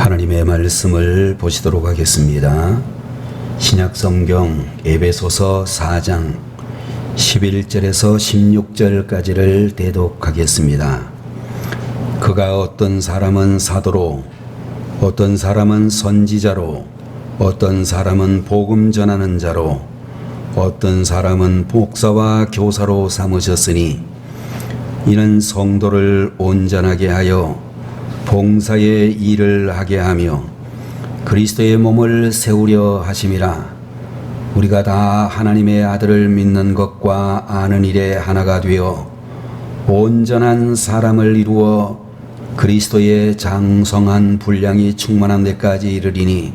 하나님의 말씀을 보시도록 하겠습니다. 신약성경 에베소서 4장 11절에서 16절까지를 대독하겠습니다. 그가 어떤 사람은 사도로, 어떤 사람은 선지자로, 어떤 사람은 복음 전하는 자로, 어떤 사람은 목사와 교사로 삼으셨으니 이는 성도를 온전하게 하여 봉사의 일을 하게 하며 그리스도의 몸을 세우려 하심이라. 우리가 다 하나님의 아들을 믿는 것과 아는 일에 하나가 되어 온전한 사람을 이루어 그리스도의 장성한 분량이 충만한 데까지 이르리니,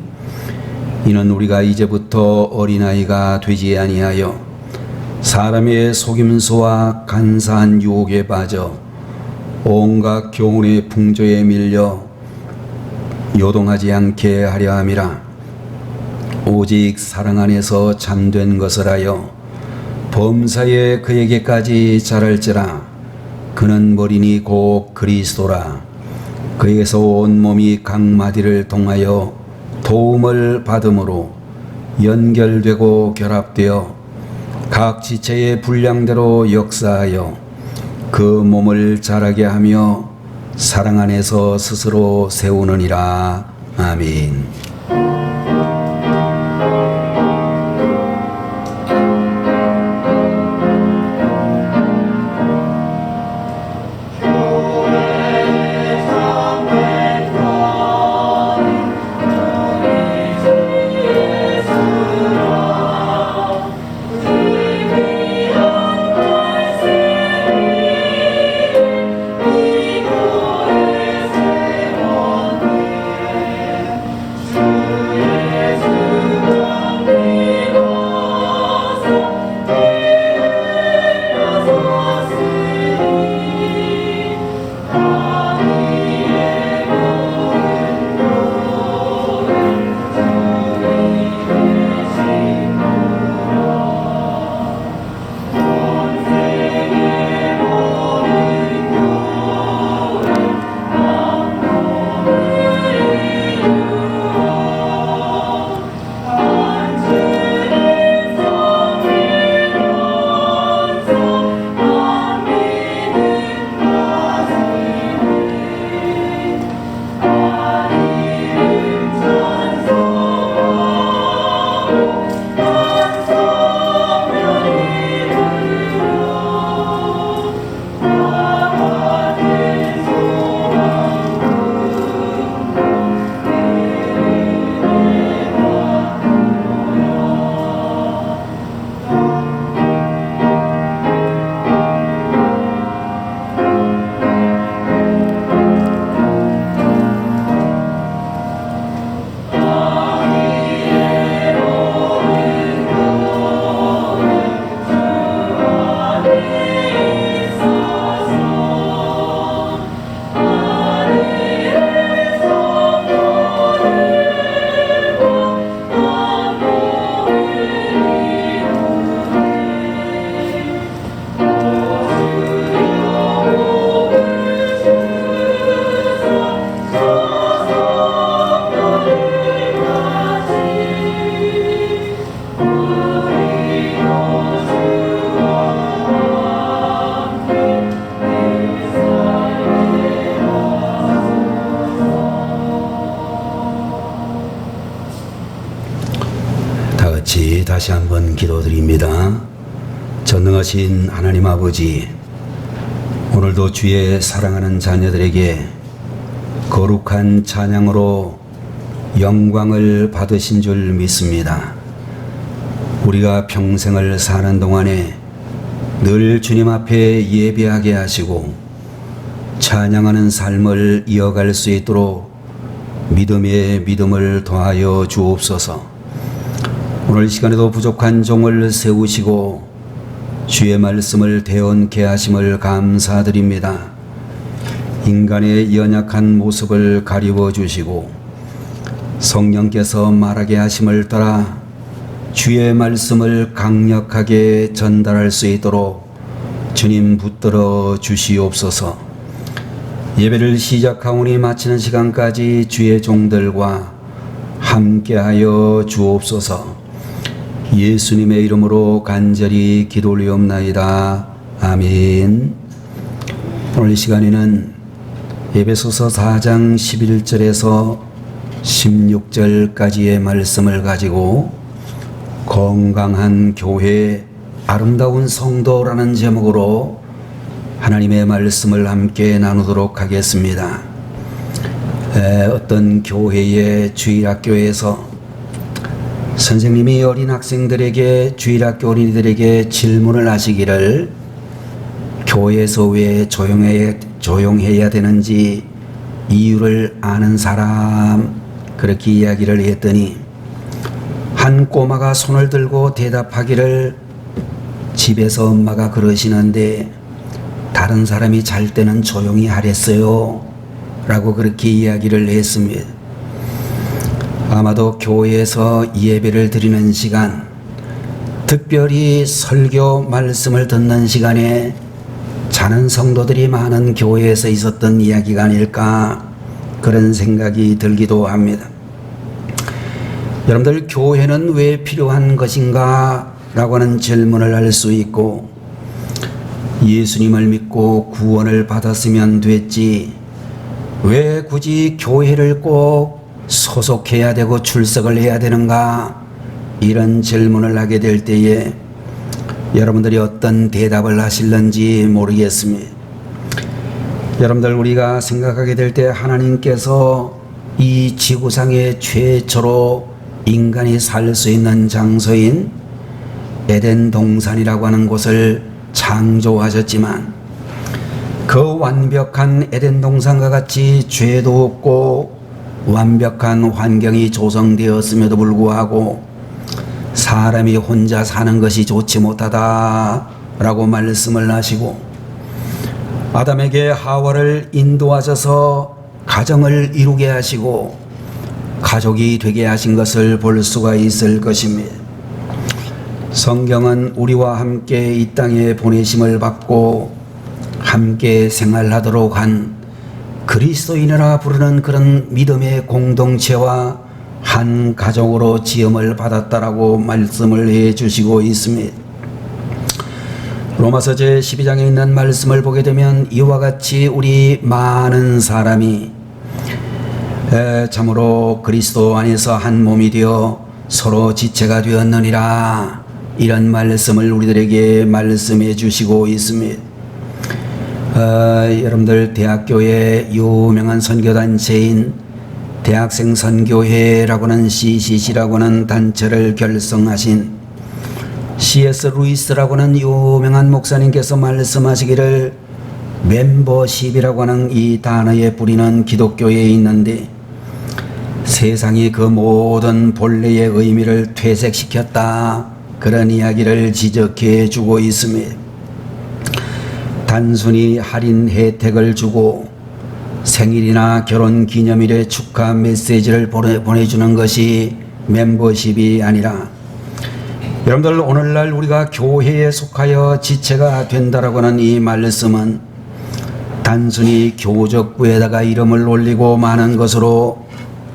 이는 우리가 이제부터 어린아이가 되지 아니하여 사람의 속임수와 간사한 유혹에 빠져 온갖 교훈의 풍조에 밀려 요동하지 않게 하려 함이라. 오직 사랑 안에서 참된 것을 하여 범사에 그에게까지 자랄지라. 그는 머리니 곧 그리스도라. 그에게서 온 몸이 각 마디를 통하여 도움을 받음으로 연결되고 결합되어 각 지체의 분량대로 역사하여 그 몸을 자라게 하며 사랑 안에서 스스로 세우느니라. 아멘. 다시 한번 기도드립니다. 전능하신 하나님 아버지, 오늘도 주의 사랑하는 자녀들에게 거룩한 찬양으로 영광을 받으신 줄 믿습니다. 우리가 평생을 사는 동안에 늘 주님 앞에 예배하게 하시고 찬양하는 삶을 이어갈 수 있도록 믿음에 믿음을 더하여 주옵소서. 오늘 시간에도 부족한 종을 세우시고 주의 말씀을 대언케 하심을 감사드립니다. 인간의 연약한 모습을 가리워 주시고 성령께서 말하게 하심을 따라 주의 말씀을 강력하게 전달할 수 있도록 주님 붙들어 주시옵소서. 예배를 시작하오니 마치는 시간까지 주의 종들과 함께하여 주옵소서. 예수님의 이름으로 간절히 기도 올리옵나이다. 아멘. 오늘 이 시간에는 에베소서 4장 11절에서 16절까지의 말씀을 가지고 건강한 교회, 아름다운 성도라는 제목으로 하나님의 말씀을 함께 나누도록 하겠습니다. 어떤 교회의 주일학교에서 선생님이 어린 학생들에게, 주일학교 어린이들에게 질문을 하시기를 교회에서 왜 조용해야 되는지 이유를 아는 사람, 그렇게 이야기를 했더니 한 꼬마가 손을 들고 대답하기를 집에서 엄마가 그러시는데 다른 사람이 잘 때는 조용히 하랬어요 라고 그렇게 이야기를 했습니다. 아마도 교회에서 예배를 드리는 시간, 특별히 설교 말씀을 듣는 시간에 자는 성도들이 많은 교회에서 있었던 이야기가 아닐까, 그런 생각이 들기도 합니다. 여러분들, 교회는 왜 필요한 것인가 라고 하는 질문을 할 수 있고, 예수님을 믿고 구원을 받았으면 됐지 왜 굳이 교회를 꼭 소속해야 되고 출석을 해야 되는가, 이런 질문을 하게 될 때에 여러분들이 어떤 대답을 하실는지 모르겠습니다. 여러분들, 우리가 생각하게 될 때 하나님께서 이 지구상의 최초로 인간이 살 수 있는 장소인 에덴 동산이라고 하는 곳을 창조하셨지만 그 완벽한 에덴 동산과 같이 죄도 없고 완벽한 환경이 조성되었음에도 불구하고 사람이 혼자 사는 것이 좋지 못하다라고 말씀을 하시고, 아담에게 하와를 인도하셔서 가정을 이루게 하시고 가족이 되게 하신 것을 볼 수가 있을 것입니다. 성경은 우리와 함께 이 땅에 보내심을 받고 함께 생활하도록 한 그리스도인이라 부르는 그런 믿음의 공동체와 한 가족으로 지음을 받았다라고 말씀을 해 주시고 있습니다. 로마서 제12장에 있는 말씀을 보게 되면 이와 같이 우리 많은 사람이 참으로 그리스도 안에서 한 몸이 되어 서로 지체가 되었느니라, 이런 말씀을 우리들에게 말씀해 주시고 있습니다. 여러분들, 대학교의 유명한 선교단체인 대학생 선교회라고 하는 CCC라고 하는 단체를 결성하신 C.S. 루이스라고 하는 유명한 목사님께서 말씀하시기를 멤버십이라고 하는 이 단어의 뿌리는 기독교에 있는데 세상이 그 모든 본래의 의미를 퇴색시켰다, 그런 이야기를 지적해 주고 있습니다. 단순히 할인 혜택을 주고 생일이나 결혼 기념일에 축하 메시지를 보내주는 것이 멤버십이 아니라, 여러분들, 오늘날 우리가 교회에 속하여 지체가 된다라고 하는 이 말씀은 단순히 교적부에다가 이름을 올리고 마는 것으로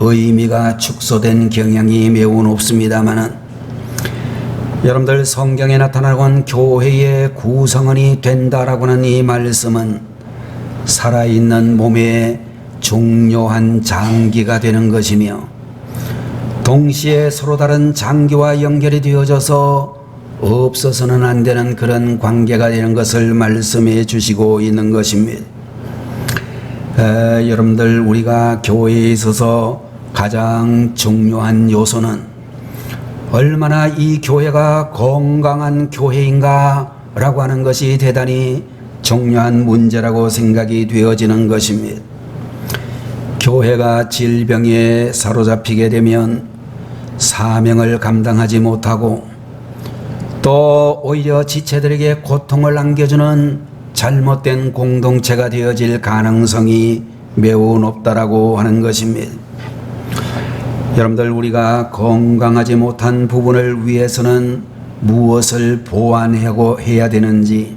의미가 축소된 경향이 매우 높습니다만은, 여러분들, 성경에 나타나는 교회의 구성원이 된다라고 하는 이 말씀은 살아있는 몸의 중요한 장기가 되는 것이며, 동시에 서로 다른 장기와 연결이 되어져서 없어서는 안 되는 그런 관계가 되는 것을 말씀해 주시고 있는 것입니다. 여러분들, 우리가 교회에 있어서 가장 중요한 요소는 얼마나 이 교회가 건강한 교회인가 라고 하는 것이 대단히 중요한 문제라고 생각이 되어지는 것입니다. 교회가 질병에 사로잡히게 되면 사명을 감당하지 못하고 또 오히려 지체들에게 고통을 안겨주는 잘못된 공동체가 되어질 가능성이 매우 높다라고 하는 것입니다. 여러분들, 우리가 건강하지 못한 부분을 위해서는 무엇을 보완하고 해야 되는지,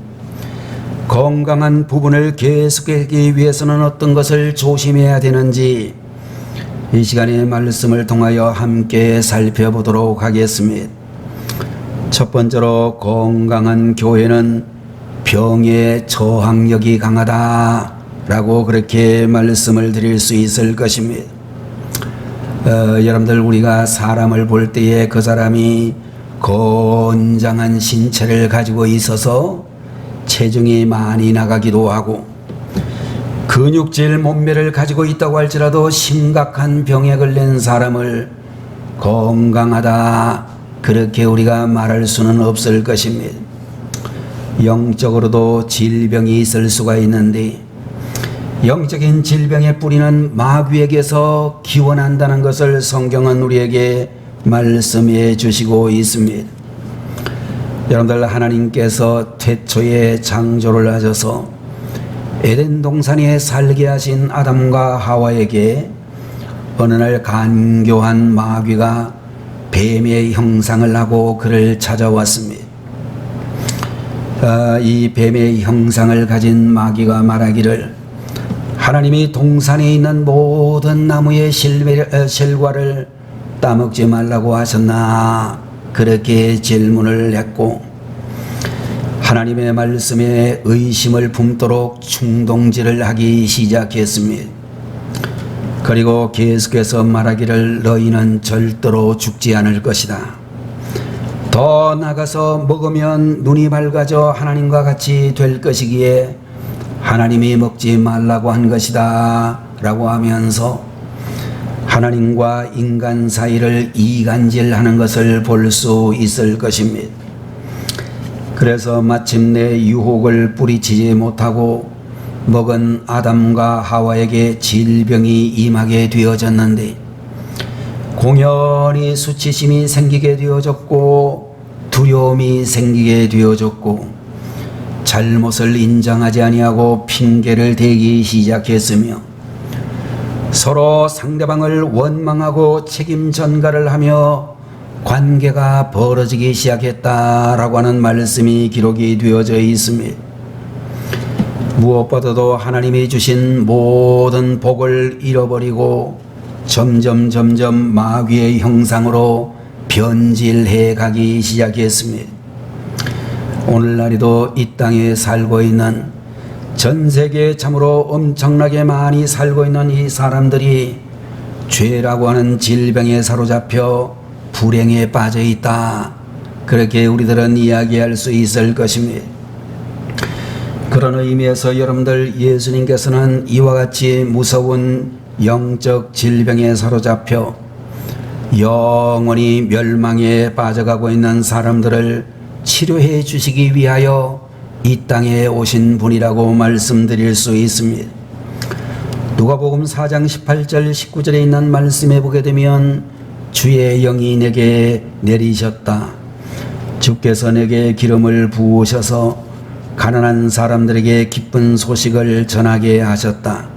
건강한 부분을 계속하기 위해서는 어떤 것을 조심해야 되는지 이 시간에 말씀을 통하여 함께 살펴보도록 하겠습니다. 첫 번째로 건강한 교회는 병의 저항력이 강하다라고 그렇게 말씀을 드릴 수 있을 것입니다. 여러분들, 우리가 사람을 볼 때에 그 사람이 건장한 신체를 가지고 있어서 체중이 많이 나가기도 하고 근육질 몸매를 가지고 있다고 할지라도 심각한 병에 걸린 사람을 건강하다 그렇게 우리가 말할 수는 없을 것입니다. 영적으로도 질병이 있을 수가 있는데 영적인 질병의 뿌리는 마귀에게서 기원한다는 것을 성경은 우리에게 말씀해 주시고 있습니다. 여러분들, 하나님께서 태초에 창조를 하셔서 에덴 동산에 살게 하신 아담과 하와에게 어느 날 간교한 마귀가 뱀의 형상을 하고 그를 찾아왔습니다. 이 뱀의 형상을 가진 마귀가 말하기를 하나님이 동산에 있는 모든 나무의 실과를 따먹지 말라고 하셨나 그렇게 질문을 했고 하나님의 말씀에 의심을 품도록 충동질을 하기 시작했습니다. 그리고 계속해서 말하기를 너희는 절대로 죽지 않을 것이다. 더 나가서 먹으면 눈이 밝아져 하나님과 같이 될 것이기에 하나님이 먹지 말라고 한 것이다 라고 하면서 하나님과 인간 사이를 이간질하는 것을 볼 수 있을 것입니다. 그래서 마침내 유혹을 뿌리치지 못하고 먹은 아담과 하와에게 질병이 임하게 되어졌는데 공연히 수치심이 생기게 되어졌고 두려움이 생기게 되어졌고 잘못을 인정하지 아니하고 핑계를 대기 시작했으며 서로 상대방을 원망하고 책임 전가를 하며 관계가 벌어지기 시작했다라고 하는 말씀이 기록이 되어져 있습니다. 무엇보다도 하나님이 주신 모든 복을 잃어버리고 점점 마귀의 형상으로 변질해 가기 시작했습니다. 오늘날에도 이 땅에 살고 있는 전 세계에 참으로 엄청나게 많이 살고 있는 이 사람들이 죄라고 하는 질병에 사로잡혀 불행에 빠져 있다. 그렇게 우리들은 이야기할 수 있을 것입니다. 그런 의미에서 여러분들, 예수님께서는 이와 같이 무서운 영적 질병에 사로잡혀 영원히 멸망에 빠져가고 있는 사람들을 치료해 주시기 위하여 이 땅에 오신 분이라고 말씀드릴 수 있습니다. 누가복음 4장 18절 19절에 있는 말씀에 보게 되면 주의 영이 내게 내리셨다. 주께서 내게 기름을 부으셔서 가난한 사람들에게 기쁜 소식을 전하게 하셨다.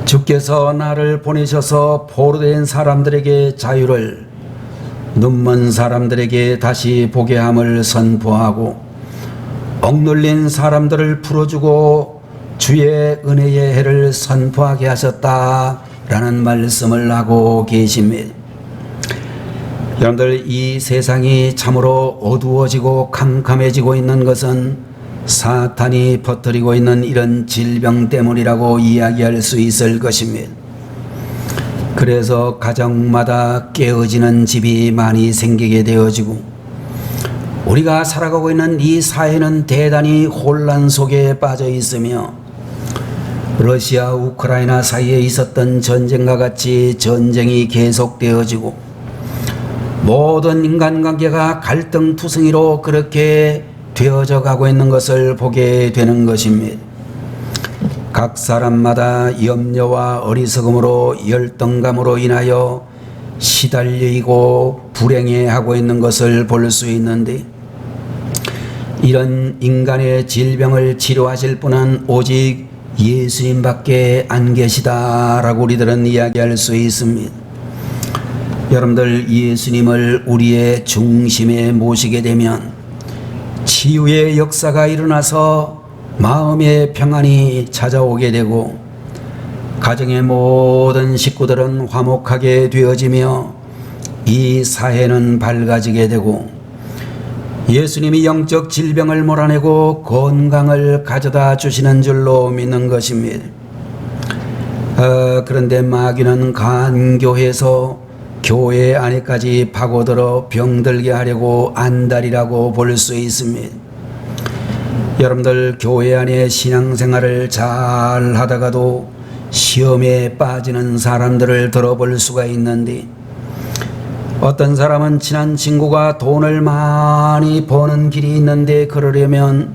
주께서 나를 보내셔서 포로된 사람들에게 자유를, 눈먼 사람들에게 다시 보게 함을 선포하고 억눌린 사람들을 풀어주고 주의 은혜의 해를 선포하게 하셨다라는 말씀을 하고 계십니다. 여러분들, 이 세상이 참으로 어두워지고 캄캄해지고 있는 것은 사탄이 퍼뜨리고 있는 이런 질병 때문이라고 이야기할 수 있을 것입니다. 그래서 가정마다 깨어지는 집이 많이 생기게 되어지고 우리가 살아가고 있는 이 사회는 대단히 혼란 속에 빠져 있으며 러시아 우크라이나 사이에 있었던 전쟁과 같이 전쟁이 계속되어지고 모든 인간관계가 갈등투성이로 그렇게 되어져 가고 있는 것을 보게 되는 것입니다. 각 사람마다 염려와 어리석음으로 열등감으로 인하여 시달리고 불행해하고 있는 것을 볼 수 있는데 이런 인간의 질병을 치료하실 분은 오직 예수님밖에 안 계시다라고 우리들은 이야기할 수 있습니다. 여러분들, 예수님을 우리의 중심에 모시게 되면 치유의 역사가 일어나서 마음의 평안이 찾아오게 되고 가정의 모든 식구들은 화목하게 되어지며 이 사회는 밝아지게 되고 예수님이 영적 질병을 몰아내고 건강을 가져다 주시는 줄로 믿는 것입니다. 그런데 마귀는 간교해서 교회 안에까지 파고들어 병들게 하려고 안달이라고 볼 수 있습니다. 여러분들 교회 안에 신앙생활을 잘 하다가도 시험에 빠지는 사람들을 들어볼 수가 있는데 어떤 사람은 친한 친구가 돈을 많이 버는 길이 있는데 그러려면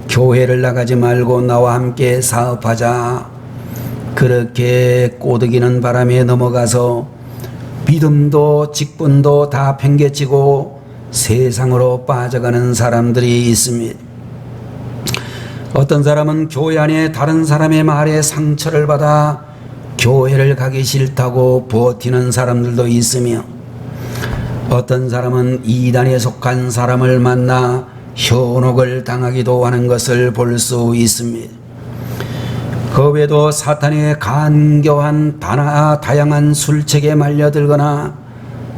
교회를 나가지 말고 나와 함께 사업하자. 그렇게 꼬드기는 바람에 넘어가서 믿음도 직분도 다 팽개치고 세상으로 빠져가는 사람들이 있습니다. 어떤 사람은 교회 안에 다른 사람의 말에 상처를 받아 교회를 가기 싫다고 버티는 사람들도 있으며 어떤 사람은 이단에 속한 사람을 만나 현혹을 당하기도 하는 것을 볼 수 있습니다. 그 외에도 사탄의 간교한 다양한 술책에 말려들거나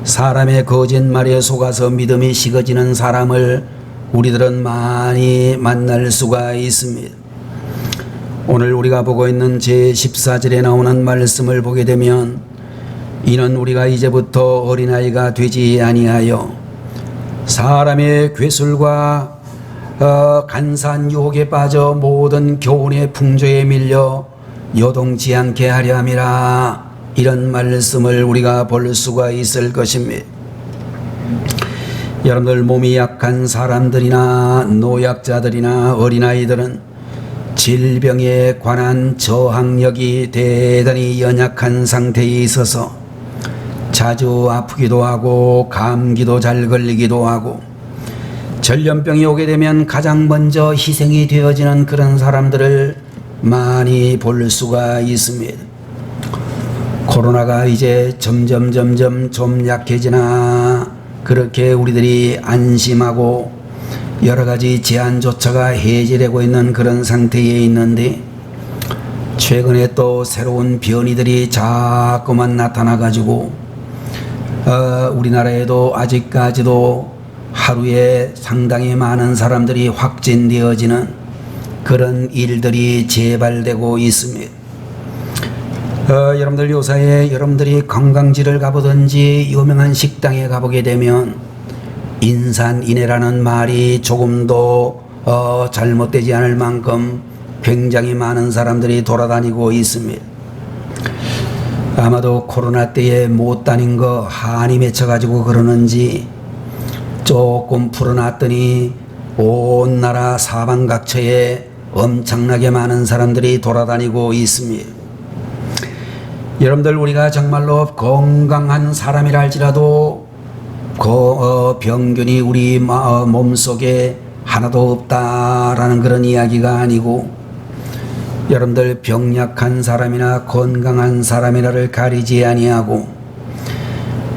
사람의 거짓말에 속아서 믿음이 식어지는 사람을 우리들은 많이 만날 수가 있습니다. 오늘 우리가 보고 있는 제14절에 나오는 말씀을 보게 되면 이는 우리가 이제부터 어린아이가 되지 아니하여 사람의 괴술과 간사한 유혹에 빠져 모든 교훈의 풍조에 밀려 요동치 않게 하려 함이라. 이런 말씀을 우리가 볼 수가 있을 것입니다. 여러분들 몸이 약한 사람들이나 노약자들이나 어린아이들은 질병에 관한 저항력이 대단히 연약한 상태에 있어서 자주 아프기도 하고 감기도 잘 걸리기도 하고 전염병이 오게 되면 가장 먼저 희생이 되어지는 그런 사람들을 많이 볼 수가 있습니다. 코로나가 이제 점점 좀 약해지나 그렇게 우리들이 안심하고 여러 가지 제한조차가 해제되고 있는 그런 상태에 있는데 최근에 또 새로운 변이들이 자꾸만 나타나가지고 우리나라에도 아직까지도 하루에 상당히 많은 사람들이 확진되어지는 그런 일들이 재발되고 있습니다. 여러분들 요사이에 여러분들이 관광지를 가보든지 유명한 식당에 가보게 되면 인산인해라는 말이 조금도 잘못되지 않을 만큼 굉장히 많은 사람들이 돌아다니고 있습니다. 아마도 코로나 때에 못 다닌 거 한이 맺혀가지고 그러는지 조금 풀어놨더니 온 나라 사방각처에 엄청나게 많은 사람들이 돌아다니고 있습니다. 여러분들 우리가 정말로 건강한 사람이라 할지라도 병균이 우리 몸속에 하나도 없다라는 그런 이야기가 아니고 여러분들 병약한 사람이나 건강한 사람이라를 가리지 아니하고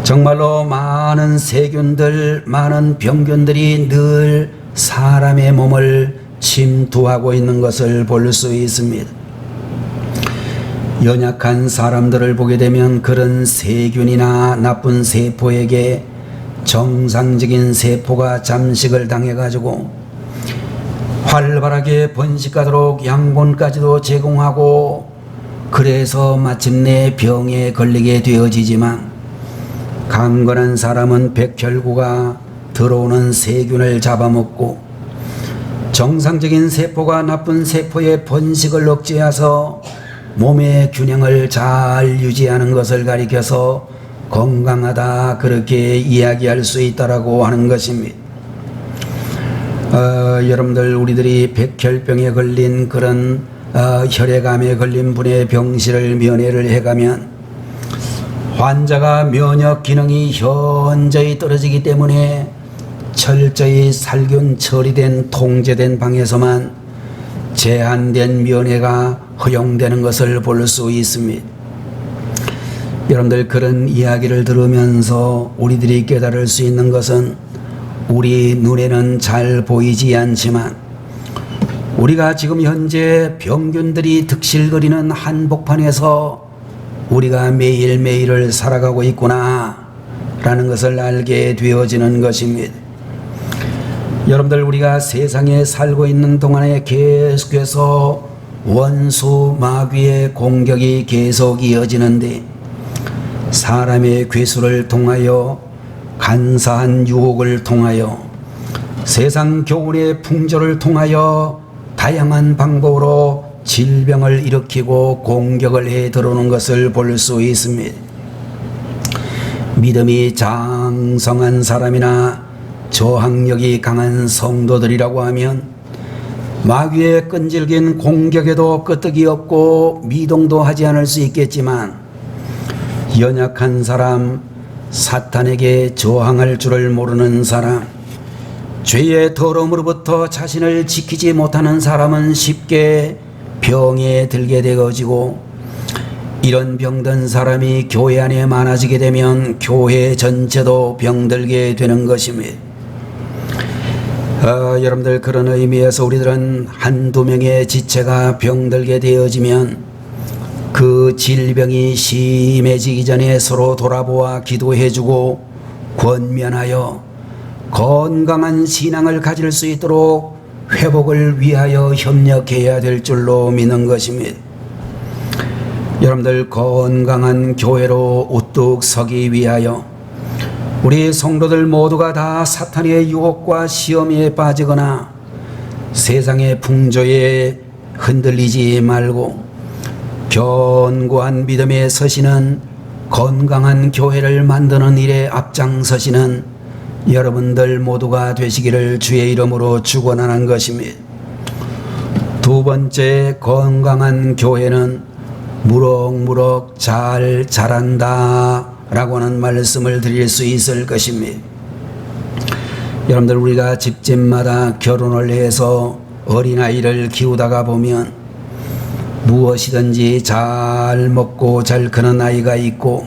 정말로 많은 세균들, 많은 병균들이 늘 사람의 몸을 침투하고 있는 것을 볼 수 있습니다. 연약한 사람들을 보게 되면 그런 세균이나 나쁜 세포에게 정상적인 세포가 잠식을 당해가지고 활발하게 번식하도록 양분까지도 제공하고 그래서 마침내 병에 걸리게 되어지지만 강건한 사람은 백혈구가 들어오는 세균을 잡아먹고 정상적인 세포가 나쁜 세포의 번식을 억제해서 몸의 균형을 잘 유지하는 것을 가리켜서 건강하다 그렇게 이야기할 수 있다라고 하는 것입니다. 여러분들 우리들이 백혈병에 걸린 그런 혈액암에 걸린 분의 병실을 면회를 해가면 환자가 면역 기능이 현저히 떨어지기 때문에 철저히 살균 처리된 통제된 방에서만 제한된 면회가 허용되는 것을 볼 수 있습니다. 여러분들 그런 이야기를 들으면서 우리들이 깨달을 수 있는 것은 우리 눈에는 잘 보이지 않지만 우리가 지금 현재 병균들이 득실거리는 한복판에서 우리가 매일매일을 살아가고 있구나 라는 것을 알게 되어지는 것입니다. 여러분들, 우리가 세상에 살고 있는 동안에 계속해서 원수 마귀의 공격이 계속 이어지는데, 사람의 괴수를 통하여, 간사한 유혹을 통하여, 세상 교훈의 풍조를 통하여 다양한 방법으로 질병을 일으키고 공격을 해 들어오는 것을 볼 수 있습니다. 믿음이 장성한 사람이나 저항력이 강한 성도들이라고 하면 마귀의 끈질긴 공격에도 끄떡이 없고 미동도 하지 않을 수 있겠지만, 연약한 사람, 사탄에게 저항할 줄을 모르는 사람, 죄의 더러움으로부터 자신을 지키지 못하는 사람은 쉽게 병에 들게 되어지고, 이런 병든 사람이 교회 안에 많아지게 되면 교회 전체도 병들게 되는 것입니다. 여러분들, 그런 의미에서 우리들은 한두 명의 지체가 병들게 되어지면 그 질병이 심해지기 전에 서로 돌아보아 기도해주고 권면하여 건강한 신앙을 가질 수 있도록 회복을 위하여 협력해야 될 줄로 믿는 것입니다. 여러분들, 건강한 교회로 우뚝 서기 위하여 우리 성도들 모두가 다 사탄의 유혹과 시험에 빠지거나 세상의 풍조에 흔들리지 말고 견고한 믿음에 서시는, 건강한 교회를 만드는 일에 앞장서시는 여러분들 모두가 되시기를 주의 이름으로 축원하는 것입니다. 두 번째, 건강한 교회는 무럭무럭 잘 자란다 라고 하는 말씀을 드릴 수 있을 것입니다. 여러분들, 우리가 집집마다 결혼을 해서 어린아이를 키우다가 보면 무엇이든지 잘 먹고 잘 크는 아이가 있고,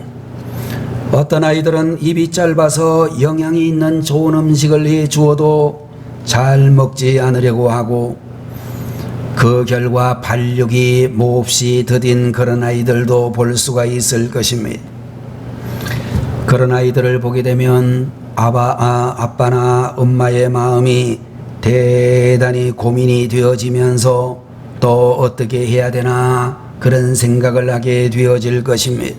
어떤 아이들은 입이 짧아서 영양이 있는 좋은 음식을 해 주어도 잘 먹지 않으려고 하고, 그 결과 발육이 몹시 더딘 그런 아이들도 볼 수가 있을 것입니다. 그런 아이들을 보게 되면 아빠나 엄마의 마음이 대단히 고민이 되어지면서 또 어떻게 해야 되나 그런 생각을 하게 되어질 것입니다.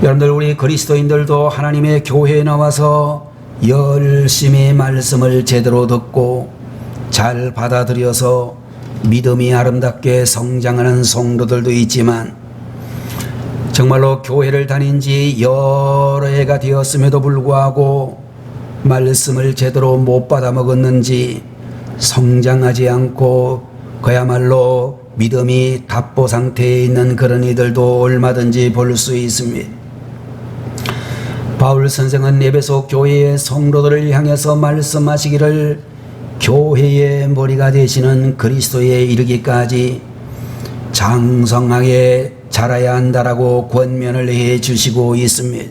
여러분들, 우리 그리스도인들도 하나님의 교회에 나와서 열심히 말씀을 제대로 듣고 잘 받아들여서 믿음이 아름답게 성장하는 성도들도 있지만, 정말로 교회를 다닌 지 여러 해가 되었음에도 불구하고 말씀을 제대로 못 받아 먹었는지 성장하지 않고 그야말로 믿음이 답보 상태에 있는 그런 이들도 얼마든지 볼 수 있습니다. 바울 선생은 에베소 교회의 성도들을 향해서 말씀하시기를, 교회의 머리가 되시는 그리스도에 이르기까지 장성하게 자라야 한다라고 권면을 해 주시고 있습니다.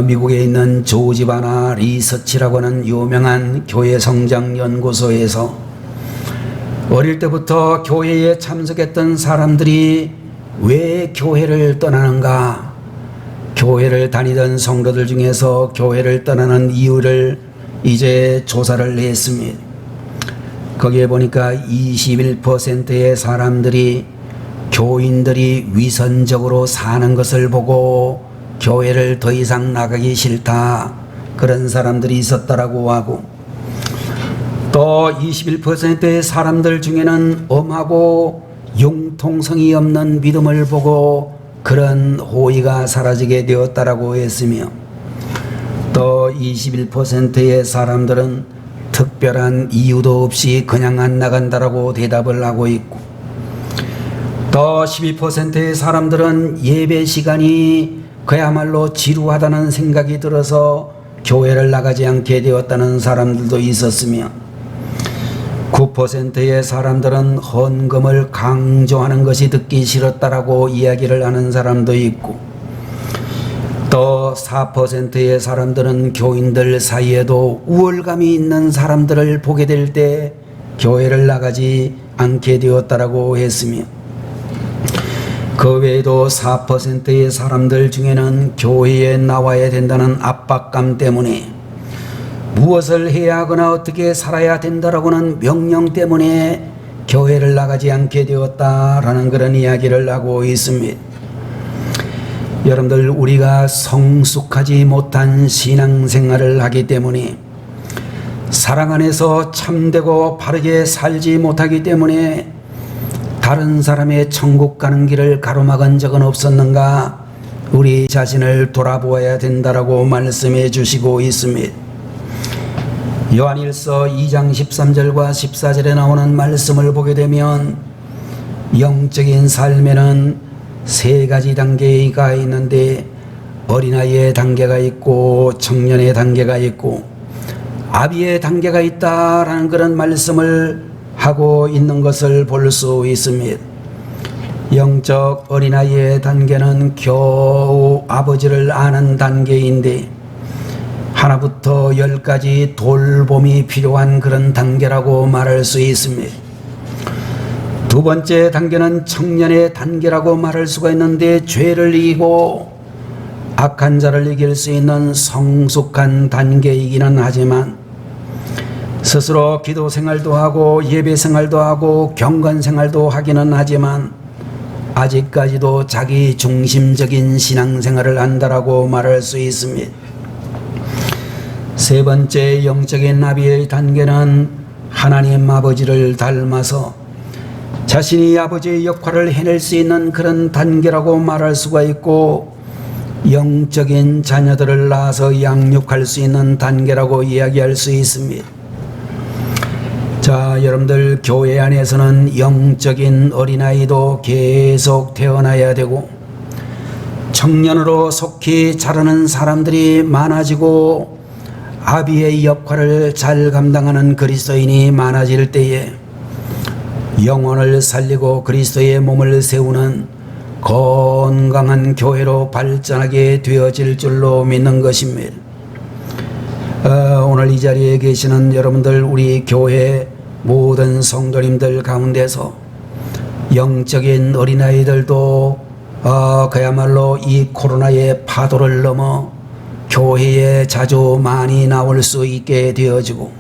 미국에 있는 조지바나 리서치라고 하는 유명한 교회 성장 연구소에서 어릴 때부터 교회에 참석했던 사람들이 왜 교회를 떠나는가, 교회를 다니던 성도들 중에서 교회를 떠나는 이유를 이제 조사를 했습니다. 거기에 보니까 21%의 사람들이 교인들이 위선적으로 사는 것을 보고 교회를 더 이상 나가기 싫다, 그런 사람들이 있었다라고 하고, 또 21%의 사람들 중에는 엄하고 융통성이 없는 믿음을 보고 그런 호의가 사라지게 되었다라고 했으며, 또 21%의 사람들은 특별한 이유도 없이 그냥 안 나간다라고 대답을 하고 있고, 또 12%의 사람들은 예배 시간이 그야말로 지루하다는 생각이 들어서 교회를 나가지 않게 되었다는 사람들도 있었으며, 9%의 사람들은 헌금을 강조하는 것이 듣기 싫었다라고 이야기를 하는 사람도 있고, 또 4%의 사람들은 교인들 사이에도 우월감이 있는 사람들을 보게 될 때 교회를 나가지 않게 되었다라고 했으며, 그 외에도 4%의 사람들 중에는 교회에 나와야 된다는 압박감 때문에, 무엇을 해야 하거나 어떻게 살아야 된다라고는 명령 때문에 교회를 나가지 않게 되었다라는 그런 이야기를 하고 있습니다. 여러분들, 우리가 성숙하지 못한 신앙생활을 하기 때문에, 사랑 안에서 참되고 바르게 살지 못하기 때문에 다른 사람의 천국 가는 길을 가로막은 적은 없었는가? 우리 자신을 돌아보아야 된다라고 말씀해 주시고 있습니다. 요한일서 2장 13절과 14절에 나오는 말씀을 보게 되면, 영적인 삶에는 세 가지 단계가 있는데, 어린아이의 단계가 있고 청년의 단계가 있고 아비의 단계가 있다라는 그런 말씀을 하고 있는 것을 볼 수 있습니다. 영적 어린아이의 단계는 겨우 아버지를 아는 단계인데, 하나부터 10까지 돌봄이 필요한 그런 단계라고 말할 수 있습니다. 두 번째 단계는 청년의 단계라고 말할 수가 있는데, 죄를 이기고 악한 자를 이길 수 있는 성숙한 단계이기는 하지만, 스스로 기도 생활도 하고 예배 생활도 하고 경건 생활도 하기는 하지만 아직까지도 자기 중심적인 신앙생활을 한다라고 말할 수 있습니다. 세 번째 영적인 아비의 단계는 하나님 아버지를 닮아서 자신이 아버지의 역할을 해낼 수 있는 그런 단계라고 말할 수가 있고, 영적인 자녀들을 낳아서 양육할 수 있는 단계라고 이야기할 수 있습니다. 자, 여러분들, 교회 안에서는 영적인 어린아이도 계속 태어나야 되고, 청년으로 속히 자라는 사람들이 많아지고, 아비의 역할을 잘 감당하는 그리스도인이 많아질 때에 영혼을 살리고 그리스도의 몸을 세우는 건강한 교회로 발전하게 되어질 줄로 믿는 것입니다. 오늘 이 자리에 계시는 여러분들, 우리 교회 모든 성도님들 가운데서 영적인 어린아이들도 그야말로 이 코로나의 파도를 넘어 교회에 자주 많이 나올 수 있게 되어지고,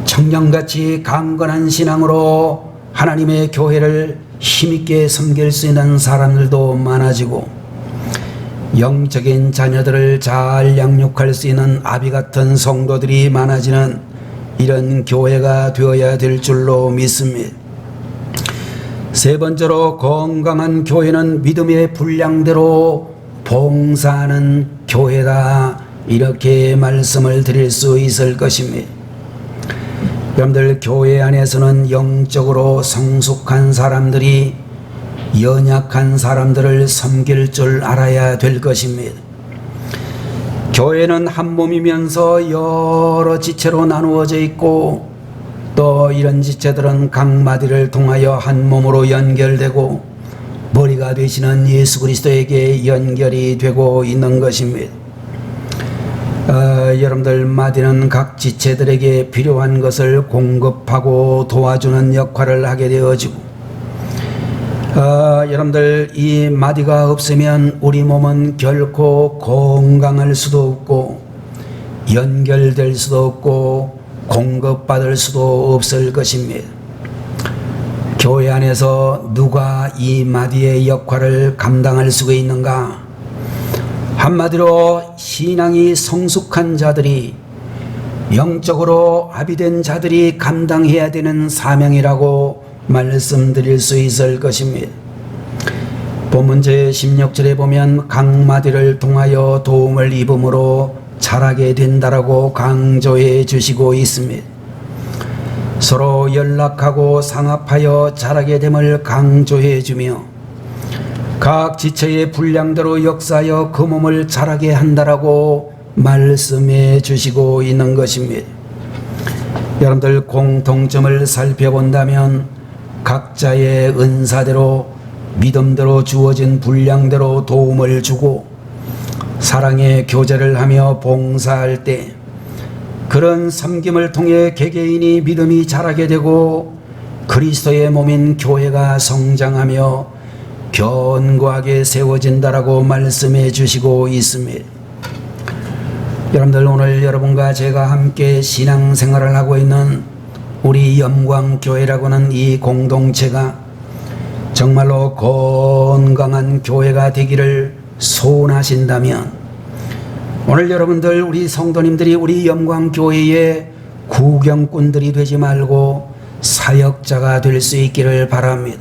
청년같이 강건한 신앙으로 하나님의 교회를 힘있게 섬길 수 있는 사람들도 많아지고, 영적인 자녀들을 잘 양육할 수 있는 아비 같은 성도들이 많아지는 이런 교회가 되어야 될 줄로 믿습니다. 세 번째로, 건강한 교회는 믿음의 분량대로 봉사하는 교회다, 이렇게 말씀을 드릴 수 있을 것입니다. 여러분들, 교회 안에서는 영적으로 성숙한 사람들이 연약한 사람들을 섬길 줄 알아야 될 것입니다. 교회는 한 몸이면서 여러 지체로 나누어져 있고, 또 이런 지체들은 각 마디를 통하여 한 몸으로 연결되고 머리가 되시는 예수 그리스도에게 연결이 되고 있는 것입니다. 여러분들, 마디는 각 지체들에게 필요한 것을 공급하고 도와주는 역할을 하게 되어지고, 여러분들, 이 마디가 없으면 우리 몸은 결코 건강할 수도 없고 연결될 수도 없고 공급받을 수도 없을 것입니다. 교회 안에서 누가 이 마디의 역할을 감당할 수가 있는가? 한마디로 신앙이 성숙한 자들이, 영적으로 아비된 자들이 감당해야 되는 사명이라고 말씀드릴 수 있을 것입니다. 본문 제16절에 보면 각 마디를 통하여 도움을 입음으로 자라게 된다라고 강조해 주시고 있습니다. 서로 연락하고 상합하여 자라게 됨을 강조해 주며, 각 지체의 분량대로 역사하여 그 몸을 자라게 한다라고 말씀해 주시고 있는 것입니다. 여러분들, 공통점을 살펴본다면 각자의 은사대로 믿음대로 주어진 분량대로 도움을 주고 사랑의 교제를 하며 봉사할 때 그런 섬김을 통해 개개인이 믿음이 자라게 되고 그리스도의 몸인 교회가 성장하며 견고하게 세워진다라고 말씀해 주시고 있습니다. 여러분들, 오늘 여러분과 제가 함께 신앙생활을 하고 있는 우리 영광교회라고 하는 이 공동체가 정말로 건강한 교회가 되기를 소원하신다면 오늘 여러분들, 우리 성도님들이 우리 영광교회의 구경꾼들이 되지 말고 사역자가 될 수 있기를 바랍니다.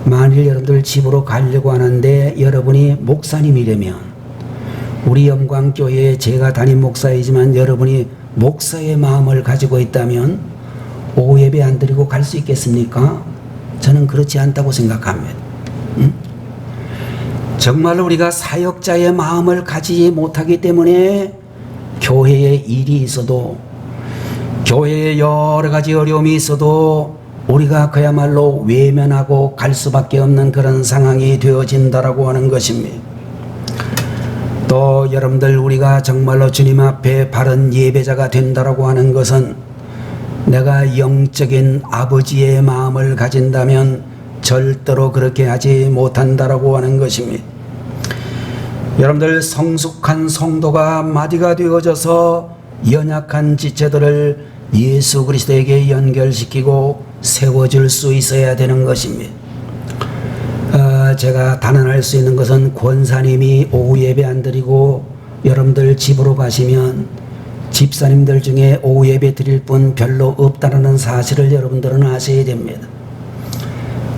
만일 여러분들 집으로 가려고 하는데 여러분이 목사님이라면, 우리 영광교회에 제가 담임 목사이지만 여러분이 목사의 마음을 가지고 있다면 오후 예배 안 드리고 갈 수 있겠습니까? 저는 그렇지 않다고 생각합니다. 정말로 우리가 사역자의 마음을 가지지 못하기 때문에 교회에 일이 있어도, 교회에 여러 가지 어려움이 있어도 우리가 그야말로 외면하고 갈 수밖에 없는 그런 상황이 되어진다라고 하는 것입니다. 또 여러분들, 우리가 정말로 주님 앞에 바른 예배자가 된다라고 하는 것은 내가 영적인 아버지의 마음을 가진다면 절대로 그렇게 하지 못한다라고 하는 것입니다. 여러분들, 성숙한 성도가 마디가 되어져서 연약한 지체들을 예수 그리스도에게 연결시키고 세워줄 수 있어야 되는 것입니다. 제가 단언할 수 있는 것은 권사님이 오후 예배 안 드리고 여러분들 집으로 가시면 집사님들 중에 오후 예배 드릴 분 별로 없다는 사실을 여러분들은 아셔야 됩니다.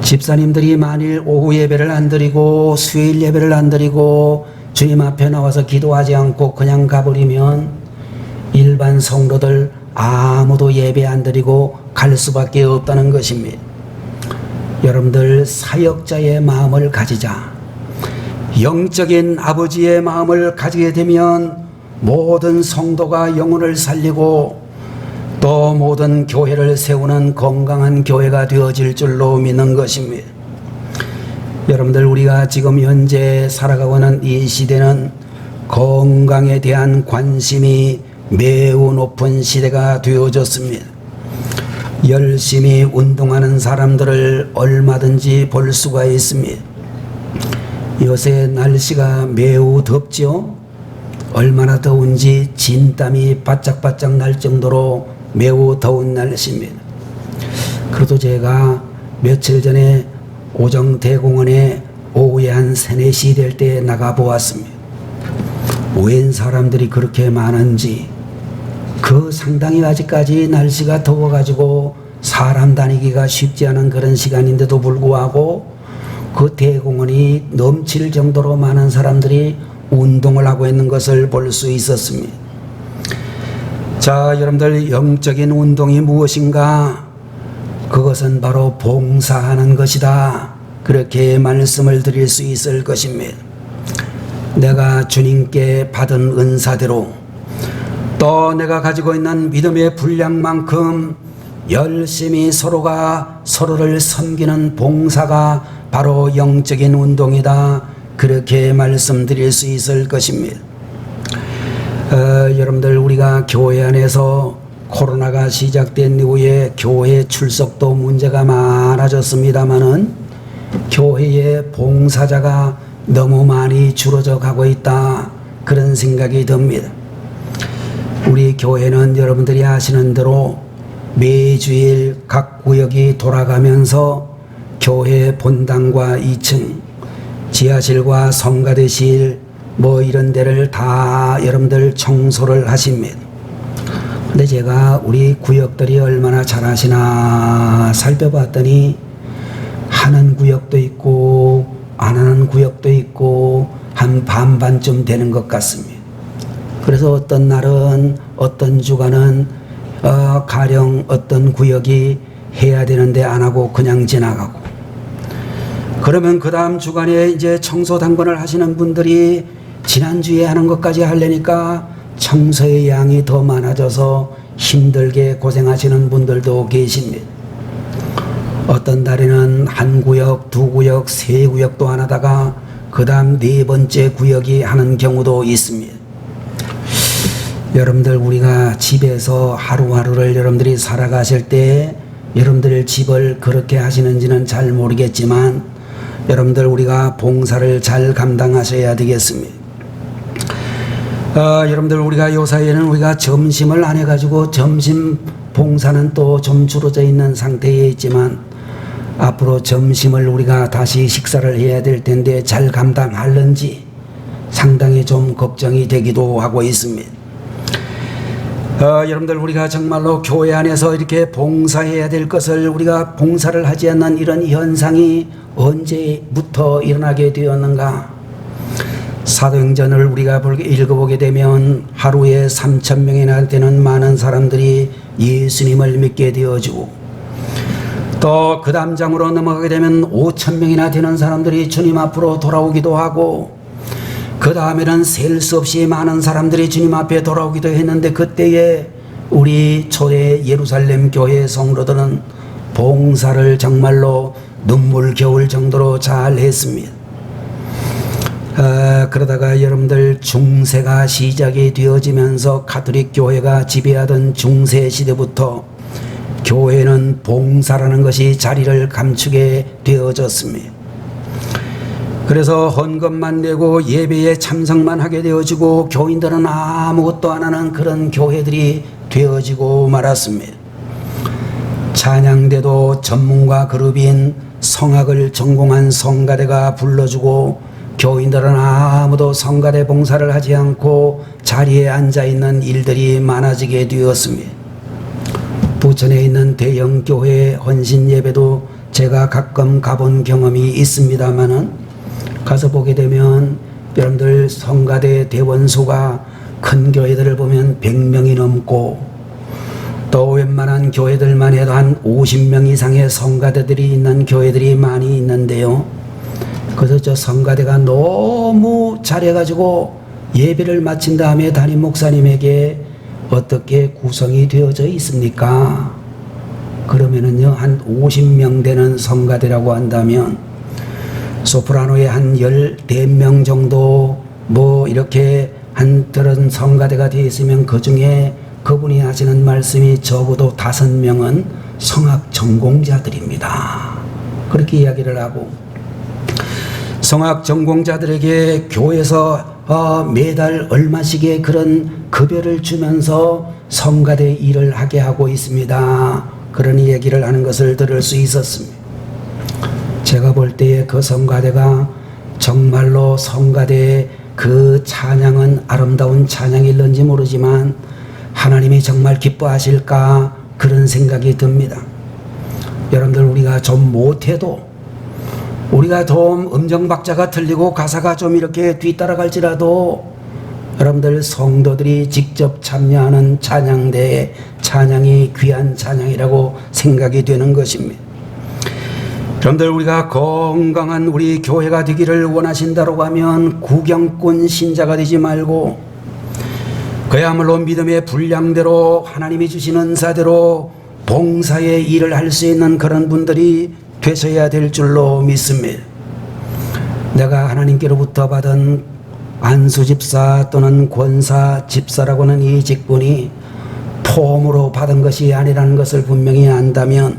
집사님들이 만일 오후 예배를 안 드리고 수요일 예배를 안 드리고 주님 앞에 나와서 기도하지 않고 그냥 가버리면 일반 성도들 아무도 예배 안 드리고 갈 수밖에 없다는 것입니다. 여러분들, 사역자의 마음을 가지자. 영적인 아버지의 마음을 가지게 되면 모든 성도가 영혼을 살리고 또 모든 교회를 세우는 건강한 교회가 되어질 줄로 믿는 것입니다. 여러분들, 우리가 지금 현재 살아가고 있는 이 시대는 건강에 대한 관심이 매우 높은 시대가 되어졌습니다. 열심히 운동하는 사람들을 얼마든지 볼 수가 있습니다. 요새 날씨가 매우 덥죠. 얼마나 더운지 진땀이 바짝바짝 날 정도로 매우 더운 날씨입니다. 그래도 제가 며칠 전에 오정대공원에 오후에 한 3, 4시 될 때 나가보았습니다. 웬 사람들이 그렇게 많은지, 그 상당히 아직까지 날씨가 더워가지고 사람 다니기가 쉽지 않은 그런 시간인데도 불구하고 그 대공원이 넘칠 정도로 많은 사람들이 운동을 하고 있는 것을 볼 수 있었습니다. 자, 여러분들, 영적인 운동이 무엇인가? 그것은 바로 봉사하는 것이다. 그렇게 말씀을 드릴 수 있을 것입니다. 내가 주님께 받은 은사대로 또 내가 가지고 있는 믿음의 분량만큼 열심히 서로가 서로를 섬기는 봉사가 바로 영적인 운동이다. 그렇게 말씀드릴 수 있을 것입니다. 여러분들, 우리가 교회 안에서 코로나가 시작된 이후에 교회 출석도 문제가 많아졌습니다마는 교회의 봉사자가 너무 많이 줄어져 가고 있다. 그런 생각이 듭니다. 우리 교회는 여러분들이 아시는 대로 매주일 각 구역이 돌아가면서 교회 본당과 2층, 지하실과 성가대실 이런 데를 다 여러분들 청소를 하십니다. 근데 제가 우리 구역들이 얼마나 잘하시나 살펴봤더니 하는 구역도 있고 안 하는 구역도 있고 한 반반쯤 되는 것 같습니다. 그래서 어떤 날은, 어떤 주간은 가령 어떤 구역이 해야 되는데 안 하고 그냥 지나가고, 그러면 그 다음 주간에 이제 청소 당번을 하시는 분들이 지난주에 하는 것까지 하려니까 청소의 양이 더 많아져서 힘들게 고생하시는 분들도 계십니다. 어떤 달에는 한 구역, 두 구역, 세 구역도 안 하다가 그 다음 네 번째 구역이 하는 경우도 있습니다. 여러분들 우리가 집에서 하루하루를 여러분들이 살아가실 때 여러분들 집을 그렇게 하시는지는 잘 모르겠지만 여러분들 우리가 봉사를 잘 감당하셔야 되겠습니다. 여러분들 우리가 요사이에는 우리가 점심을 안 해가지고 점심 봉사는 또 좀 줄어져 있는 상태에 있지만 앞으로 점심을 우리가 다시 식사를 해야 될 텐데 잘 감당할는지 상당히 좀 걱정이 되기도 하고 있습니다. 여러분들 우리가 정말로 교회 안에서 이렇게 봉사해야 될 것을 우리가 봉사를 하지 않는 이런 현상이 언제부터 일어나게 되었는가? 사도행전을 우리가 읽어보게 되면 하루에 3,000명이나 되는 많은 사람들이 예수님을 믿게 되어지고 또 그 다음 장으로 넘어가게 되면 5,000명이나 되는 사람들이 주님 앞으로 돌아오기도 하고 그 다음에는 셀 수 없이 많은 사람들이 주님 앞에 돌아오기도 했는데 그때에 우리 초대 예루살렘 교회 성도들은 봉사를 정말로 눈물겨울 정도로 잘 했습니다. 그러다가 여러분들 중세가 시작이 되어지면서 가톨릭 교회가 지배하던 중세 시대부터 교회는 봉사라는 것이 자리를 감추게 되어졌습니다. 그래서 헌금만 내고 예배에 참석만 하게 되어지고 교인들은 아무것도 안 하는 그런 교회들이 되어지고 말았습니다. 찬양대도 전문가 그룹인 성악을 전공한 성가대가 불러주고 교인들은 아무도 성가대 봉사를 하지 않고 자리에 앉아있는 일들이 많아지게 되었습니다. 부천에 있는 대형 교회 헌신 예배도 제가 가끔 가본 경험이 있습니다만은 가서 보게 되면 여러분들 성가대 대원수가 큰 교회들을 보면 100명이 넘고 또 웬만한 교회들만 해도 한 50명 이상의 성가대들이 있는 교회들이 많이 있는데요. 그래서 저 성가대가 너무 잘해가지고 예배를 마친 다음에 담임 목사님에게 어떻게 구성이 되어져 있습니까? 그러면은요 한 50명 되는 성가대라고 한다면 소프라노에 한 14명 정도 뭐 이렇게 한 그런 성가대가 되어 있으면 그 중에 그분이 하시는 말씀이 적어도 5명은 성악 전공자들입니다. 그렇게 이야기를 하고 성악 전공자들에게 교회에서 매달 얼마씩의 그런 급여를 주면서 성가대 일을 하게 하고 있습니다. 그런 얘기를 하는 것을 들을 수 있었습니다. 제가 볼 때에 그 성가대가 정말로 성가대의 그 찬양은 아름다운 찬양일는지 모르지만 하나님이 정말 기뻐하실까 그런 생각이 듭니다. 여러분들 우리가 좀 못해도 우리가 좀 음정박자가 틀리고 가사가 좀 이렇게 뒤따라갈지라도 여러분들 성도들이 직접 참여하는 찬양대의 찬양이 귀한 찬양이라고 생각이 되는 것입니다. 여러분들 우리가 건강한 우리 교회가 되기를 원하신다고 하면 구경꾼 신자가 되지 말고 그야말로 믿음의 분량대로 하나님이 주신 은사대로 봉사의 일을 할 수 있는 그런 분들이 되셔야 될 줄로 믿습니다. 내가 하나님께로부터 받은 안수집사 또는 권사 집사라고 하는 이 직분이 폼으로 받은 것이 아니라는 것을 분명히 안다면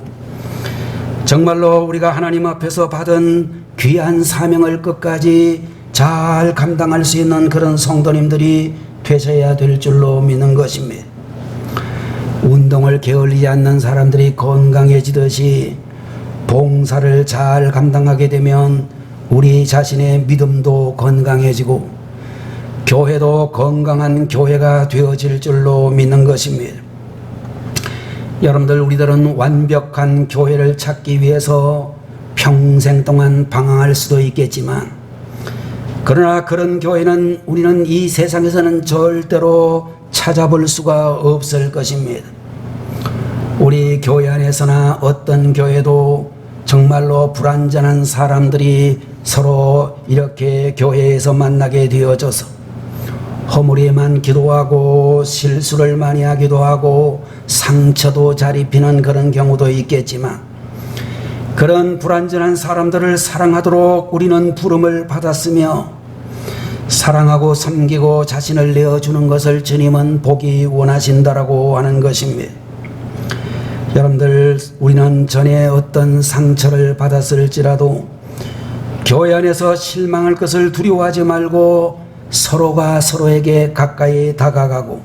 정말로 우리가 하나님 앞에서 받은 귀한 사명을 끝까지 잘 감당할 수 있는 그런 성도님들이 되셔야 될 줄로 믿는 것입니다. 운동을 게을리지 않는 사람들이 건강해지듯이 봉사를 잘 감당하게 되면 우리 자신의 믿음도 건강해지고 교회도 건강한 교회가 되어질 줄로 믿는 것입니다. 여러분들 우리들은 완벽한 교회를 찾기 위해서 평생 동안 방황할 수도 있겠지만 그러나 그런 교회는 우리는 이 세상에서는 절대로 찾아볼 수가 없을 것입니다. 우리 교회 안에서나 어떤 교회도 정말로 불완전한 사람들이 서로 이렇게 교회에서 만나게 되어져서 허물에만 기도하고 실수를 많이 하기도 하고 상처도 잘 입히는 그런 경우도 있겠지만 그런 불완전한 사람들을 사랑하도록 우리는 부름을 받았으며 사랑하고 섬기고 자신을 내어주는 것을 주님은 보기 원하신다라고 하는 것입니다. 여러분들, 우리는 전에 어떤 상처를 받았을지라도 교회 안에서 실망할 것을 두려워하지 말고 서로가 서로에게 가까이 다가가고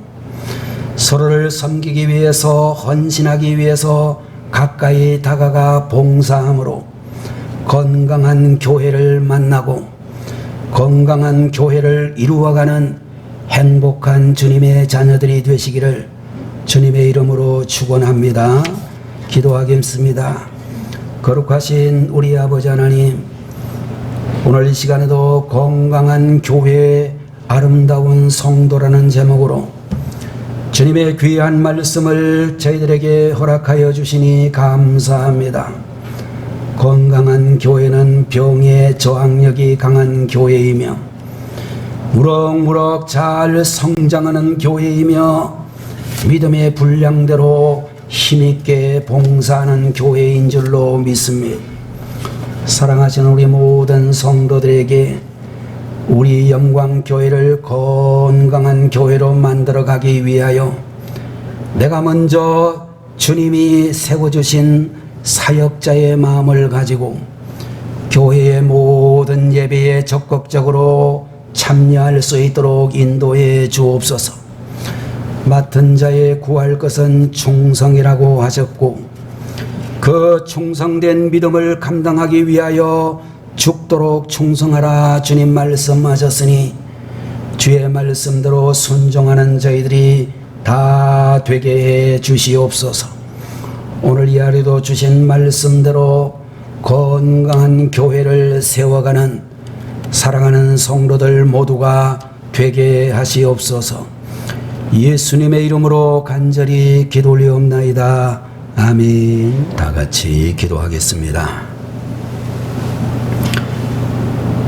서로를 섬기기 위해서, 헌신하기 위해서 가까이 다가가 봉사함으로 건강한 교회를 만나고 건강한 교회를 이루어가는 행복한 주님의 자녀들이 되시기를 주님의 이름으로 축원합니다. 기도하겠습니다. 거룩하신 우리 아버지 하나님, 오늘 이 시간에도 건강한 교회, 아름다운 성도라는 제목으로 주님의 귀한 말씀을 저희들에게 허락하여 주시니 감사합니다. 건강한 교회는 병의 저항력이 강한 교회이며 무럭무럭 잘 성장하는 교회이며 믿음의 분량대로 힘있게 봉사하는 교회인 줄로 믿습니다. 사랑하시는 우리 모든 성도들에게 우리 영광교회를 건강한 교회로 만들어가기 위하여 내가 먼저 주님이 세워주신 사역자의 마음을 가지고 교회의 모든 예배에 적극적으로 참여할 수 있도록 인도해 주옵소서. 맡은 자의 구할 것은 충성이라고 하셨고 그 충성된 믿음을 감당하기 위하여 죽도록 충성하라 주님 말씀하셨으니 주의 말씀대로 순종하는 저희들이 다 되게 해 주시옵소서. 오늘 이 하루도 주신 말씀대로 건강한 교회를 세워가는 사랑하는 성도들 모두가 되게 하시옵소서. 예수님의 이름으로 간절히 기도 올리옵나이다. 아멘. 다 같이 기도하겠습니다.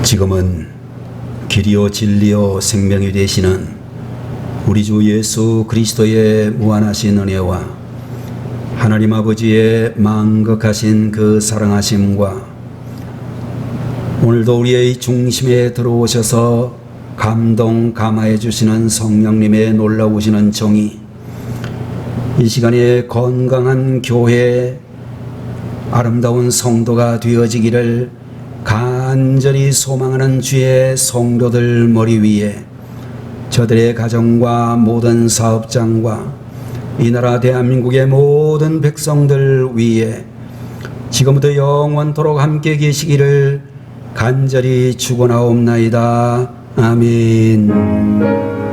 지금은 길이요 진리요 생명이 되시는 우리 주 예수 그리스도의 무한하신 은혜와 하나님 아버지의 망극하신 그 사랑하심과 오늘도 우리의 중심에 들어오셔서 감동 감화해 주시는 성령님의 놀라우시는 정의, 이 시간에 건강한 교회, 아름다운 성도가 되어지기를 간절히 소망하는 주의 성도들 머리 위에 저들의 가정과 모든 사업장과 이 나라 대한민국의 모든 백성들 위에 지금부터 영원토록 함께 계시기를 간절히 축원하옵나이다. 아멘.